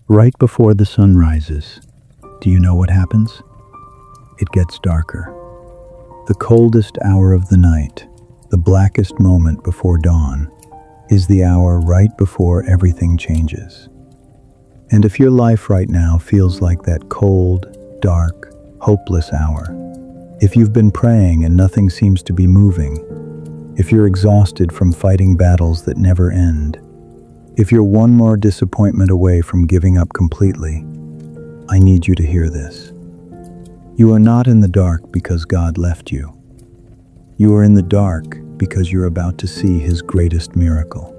Right before the sun rises, do you know what happens? It gets darker. The coldest hour of the night, the blackest moment before dawn, is the hour right before everything changes. And if your life right now feels like that cold, dark, hopeless hour, if you've been praying and nothing seems to be moving, if you're exhausted from fighting battles that never end, if you're one more disappointment away from giving up completely, I need you to hear this. You are not in the dark because God left you. You are in the dark because you're about to see His greatest miracle.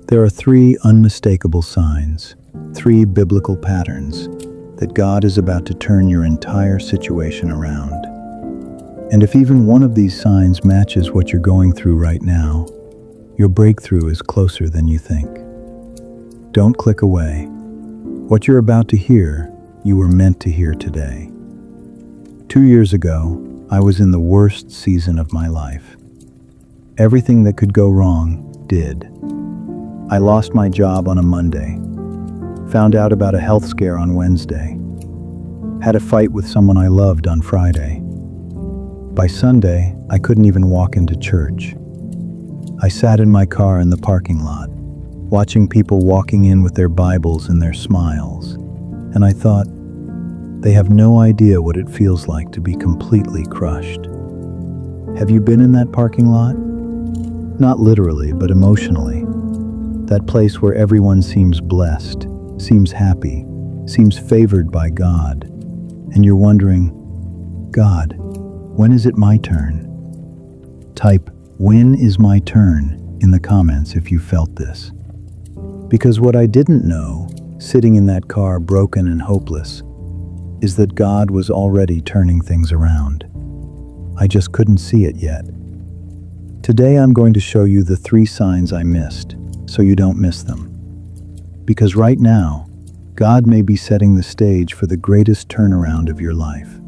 There are 3 unmistakable signs, 3 biblical patterns that God is about to turn your entire situation around. And if even one of these signs matches what you're going through right now, your breakthrough is closer than you think. Don't click away. What you're about to hear, you were meant to hear today. 2 years ago, I was in the worst season of my life. Everything that could go wrong did. I lost my job on a Monday, found out about a health scare on Wednesday, had a fight with someone I loved on Friday. By Sunday, I couldn't even walk into church. I sat in my car in the parking lot, watching people walking in with their Bibles and their smiles, and I thought, they have no idea what it feels like to be completely crushed. Have you been in that parking lot? Not literally, but emotionally. That place where everyone seems blessed, seems happy, seems favored by God, and you're wondering, God, when is it my turn? Type, "When is my turn?" in the comments if you felt this. Because what I didn't know, sitting in that car broken and hopeless, is that God was already turning things around. I just couldn't see it yet. Today I'm going to show you the 3 signs I missed, so you don't miss them. Because right now, God may be setting the stage for the greatest turnaround of your life.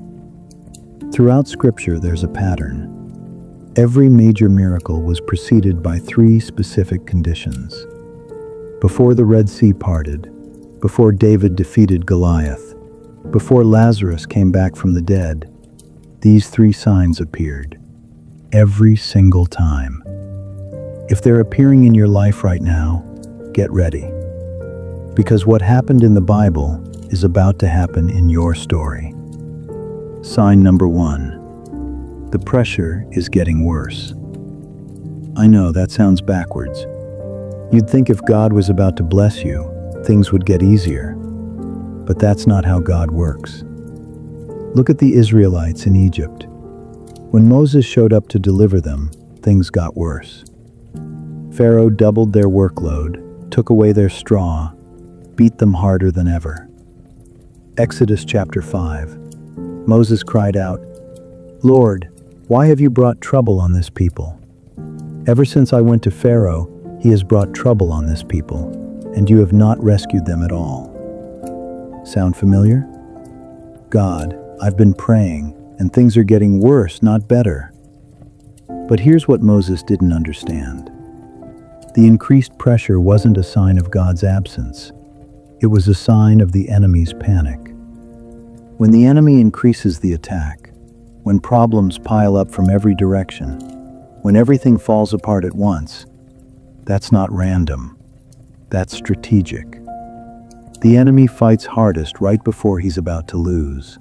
Throughout Scripture, there's a pattern. Every major miracle was preceded by 3 specific conditions. Before the Red Sea parted, before David defeated Goliath, before Lazarus came back from the dead, these 3 signs appeared. Every single time. If they're appearing in your life right now, get ready. Because what happened in the Bible is about to happen in your story. Sign number 1. The pressure is getting worse. I know that sounds backwards. You'd think if God was about to bless you, things would get easier. But that's not how God works. Look at the Israelites in Egypt. When Moses showed up to deliver them, things got worse. Pharaoh doubled their workload, took away their straw, beat them harder than ever. Exodus chapter 5. Moses cried out, "Lord, why have you brought trouble on this people? Ever since I went to Pharaoh, he has brought trouble on this people, and you have not rescued them at all." Sound familiar? God, I've been praying, and things are getting worse, not better. But here's what Moses didn't understand. The increased pressure wasn't a sign of God's absence. It was a sign of the enemy's panic. When the enemy increases the attack, when problems pile up from every direction, when everything falls apart at once, that's not random. That's strategic. The enemy fights hardest right before he's about to lose.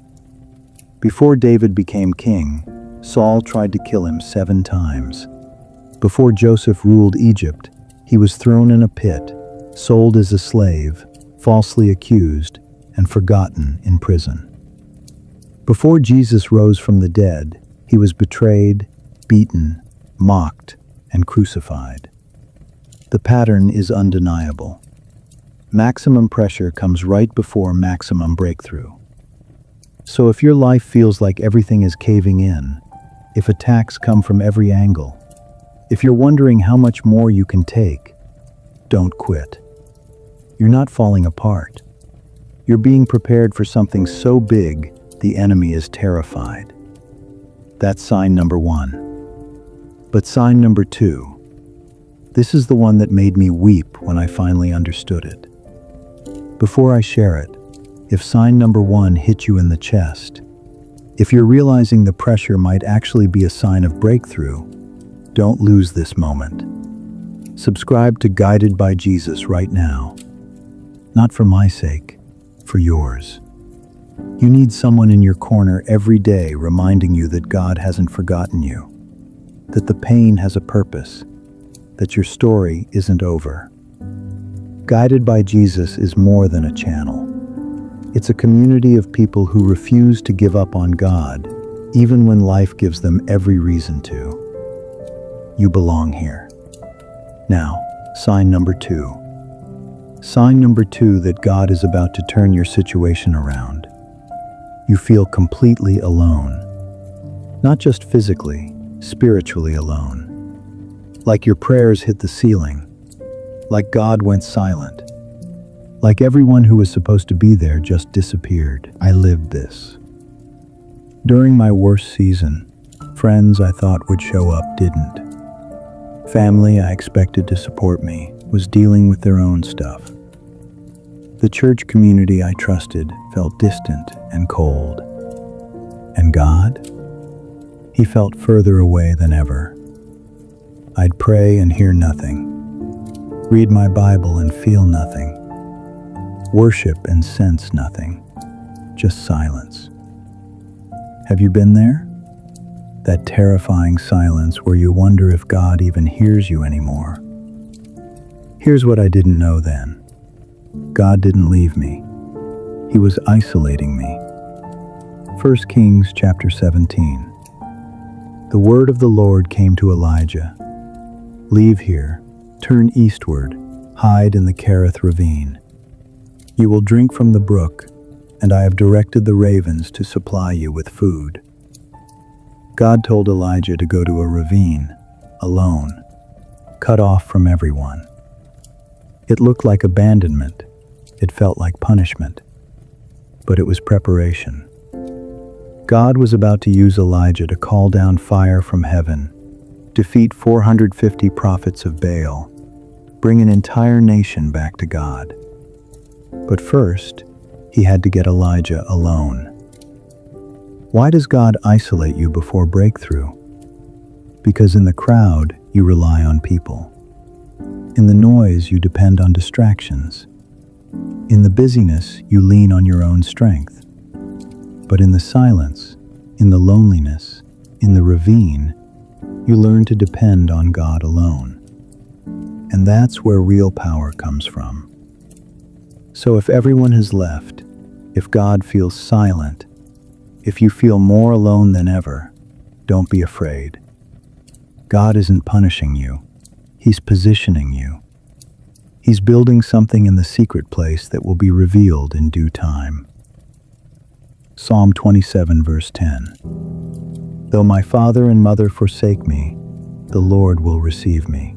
Before David became king, Saul tried to kill him 7 times. Before Joseph ruled Egypt, he was thrown in a pit, sold as a slave, falsely accused, and forgotten in prison. Before Jesus rose from the dead, he was betrayed, beaten, mocked, and crucified. The pattern is undeniable. Maximum pressure comes right before maximum breakthrough. So if your life feels like everything is caving in, if attacks come from every angle, if you're wondering how much more you can take, don't quit. You're not falling apart. You're being prepared for something so big, the enemy is terrified. That's sign number 1. But sign number 2, this is the one that made me weep when I finally understood it. Before I share it, if sign number 1 hit you in the chest, if you're realizing the pressure might actually be a sign of breakthrough, don't lose this moment. Subscribe to Guided by Jesus right now. Not for my sake, for yours. You need someone in your corner every day reminding you that God hasn't forgotten you, that the pain has a purpose, that your story isn't over. Guided by Jesus is more than a channel. It's a community of people who refuse to give up on God, even when life gives them every reason to. You belong here. Now, sign number 2. Sign number 2 that God is about to turn your situation around. You feel completely alone. Not just physically, spiritually alone. Like your prayers hit the ceiling. Like God went silent. Like everyone who was supposed to be there just disappeared. I lived this. During my worst season, friends I thought would show up didn't. Family I expected to support me was dealing with their own stuff. The church community I trusted felt distant and cold. And God? He felt further away than ever. I'd pray and hear nothing. Read my Bible and feel nothing. Worship and sense nothing. Just silence. Have you been there? That terrifying silence where you wonder if God even hears you anymore. Here's what I didn't know then. God didn't leave me. He was isolating me. 1 Kings chapter 17. The word of the Lord came to Elijah. Leave here, turn eastward, hide in the Kerith ravine. You will drink from the brook, and I have directed the ravens to supply you with food. God told Elijah to go to a ravine, alone, cut off from everyone. It looked like abandonment. It felt like punishment. But it was preparation. God was about to use Elijah to call down fire from heaven, defeat 450 prophets of Baal, bring an entire nation back to God. But first, he had to get Elijah alone. Why does God isolate you before breakthrough? Because in the crowd, you rely on people. In the noise, you depend on distractions. In the busyness, you lean on your own strength. But in the silence, in the loneliness, in the ravine, you learn to depend on God alone. And that's where real power comes from. So if everyone has left, if God feels silent, if you feel more alone than ever, don't be afraid. God isn't punishing you. He's positioning you. He's building something in the secret place that will be revealed in due time. Psalm 27 verse 10. Though my father and mother forsake me, the Lord will receive me.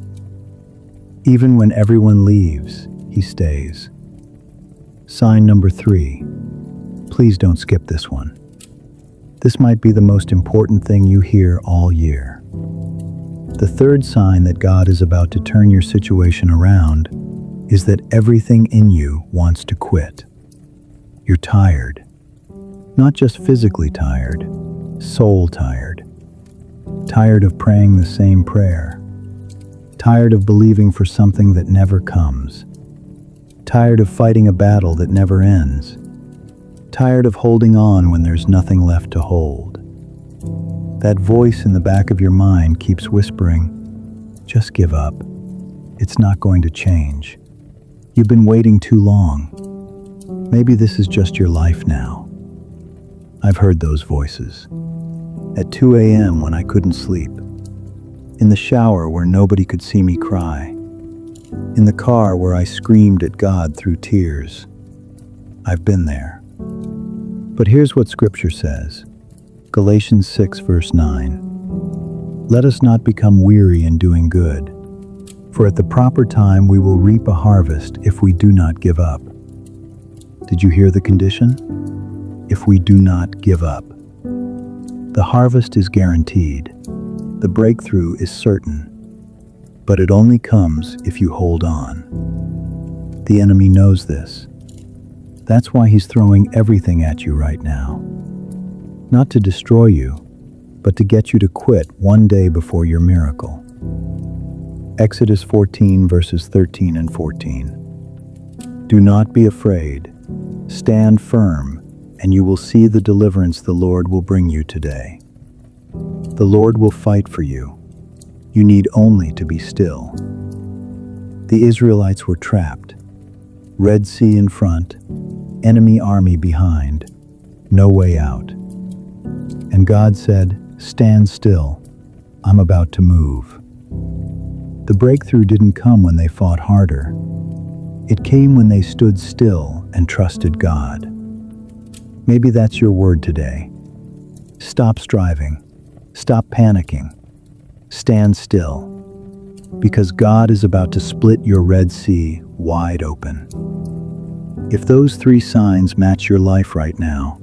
Even when everyone leaves, he stays. Sign number 3. Please don't skip this one. This might be the most important thing you hear all year. The third sign that God is about to turn your situation around is that everything in you wants to quit. You're tired. Not just physically tired, soul tired. Tired of praying the same prayer. Tired of believing for something that never comes. Tired of fighting a battle that never ends. Tired of holding on when there's nothing left to hold. That voice in the back of your mind keeps whispering, just give up. It's not going to change. You've been waiting too long. Maybe this is just your life now. I've heard those voices. At 2 a.m. when I couldn't sleep. In the shower where nobody could see me cry. In the car where I screamed at God through tears. I've been there. But here's what Scripture says. Galatians 6 verse 9. Let us not become weary in doing good, for at the proper time we will reap a harvest if we do not give up. Did you hear the condition? If we do not give up. The harvest is guaranteed. The breakthrough is certain. But it only comes if you hold on. The enemy knows this. That's why he's throwing everything at you right now. Not to destroy you, but to get you to quit one day before your miracle. Exodus 14 verses 13 and 14. Do not be afraid. Stand firm, and you will see the deliverance the Lord will bring you today. The Lord will fight for you. You need only to be still. The Israelites were trapped. Red Sea in front, enemy army behind, no way out. And God said, "Stand still. I'm about to move." The breakthrough didn't come when they fought harder. It came when they stood still and trusted God. Maybe that's your word today. Stop striving. Stop panicking. Stand still. Because God is about to split your Red Sea wide open. If those 3 signs match your life right now,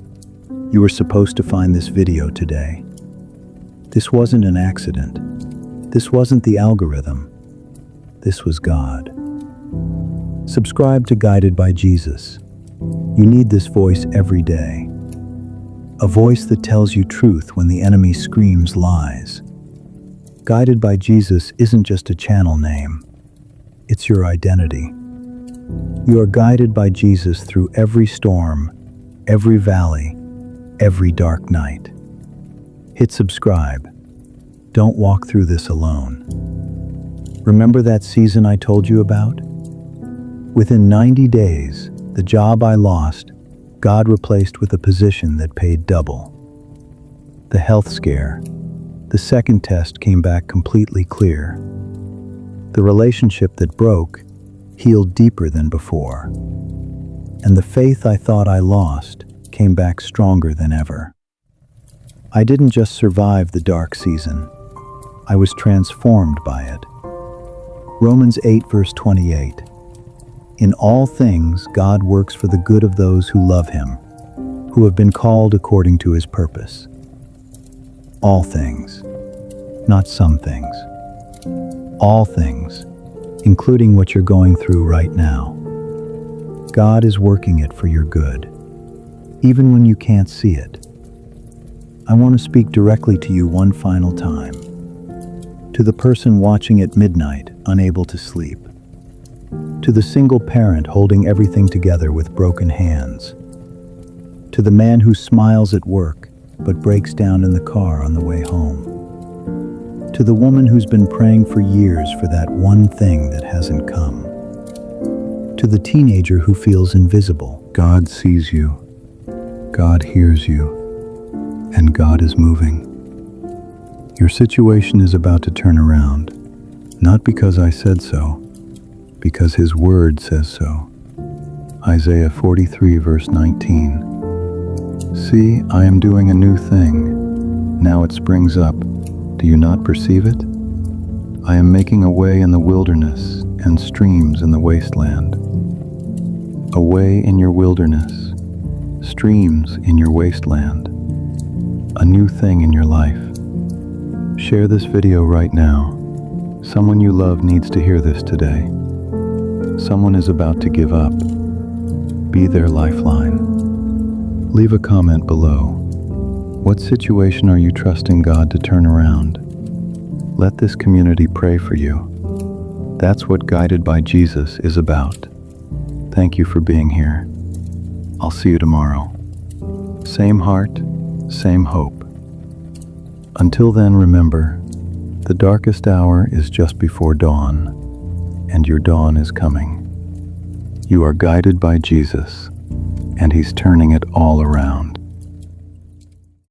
you were supposed to find this video today. This wasn't an accident. This wasn't the algorithm. This was God. Subscribe to Guided by Jesus. You need this voice every day. A voice that tells you truth when the enemy screams lies. Guided by Jesus isn't just a channel name. It's your identity. You are guided by Jesus through every storm, every valley, every dark night. Hit subscribe. Don't walk through this alone. Remember that season I told you about? Within 90 days, the job I lost, God replaced with a position that paid double. The health scare, the second test came back completely clear. The relationship that broke healed deeper than before. And the faith I thought I lost came back stronger than ever. I didn't just survive the dark season. I was transformed by it. Romans 8 verse 28. In all things, God works for the good of those who love him, who have been called according to his purpose. All things, not some things. All things, including what you're going through right now. God is working it for your good, even when you can't see it. I want to speak directly to you one final time. To the person watching at midnight, unable to sleep. To the single parent holding everything together with broken hands. To the man who smiles at work but breaks down in the car on the way home. To the woman who's been praying for years for that one thing that hasn't come. To the teenager who feels invisible. God sees you. God hears you. And God is moving. Your situation is about to turn around, not because I said so, because his word says so. Isaiah 43 verse 19. See, I am doing a new thing. Now it springs up. Do you not perceive it? I am making a way in the wilderness and streams in the wasteland. A way in your wilderness, streams in your wasteland. A new thing in your life. Share this video right now. Someone you love needs to hear this today. Someone is about to give up. Be their lifeline. Leave a comment below. What situation are you trusting God to turn around? Let this community pray for you. That's what Guided by Jesus is about. Thank you for being here. I'll see you tomorrow. Same heart, same hope. Until then, remember, the darkest hour is just before dawn, and your dawn is coming. You are guided by Jesus, and he's turning it all around.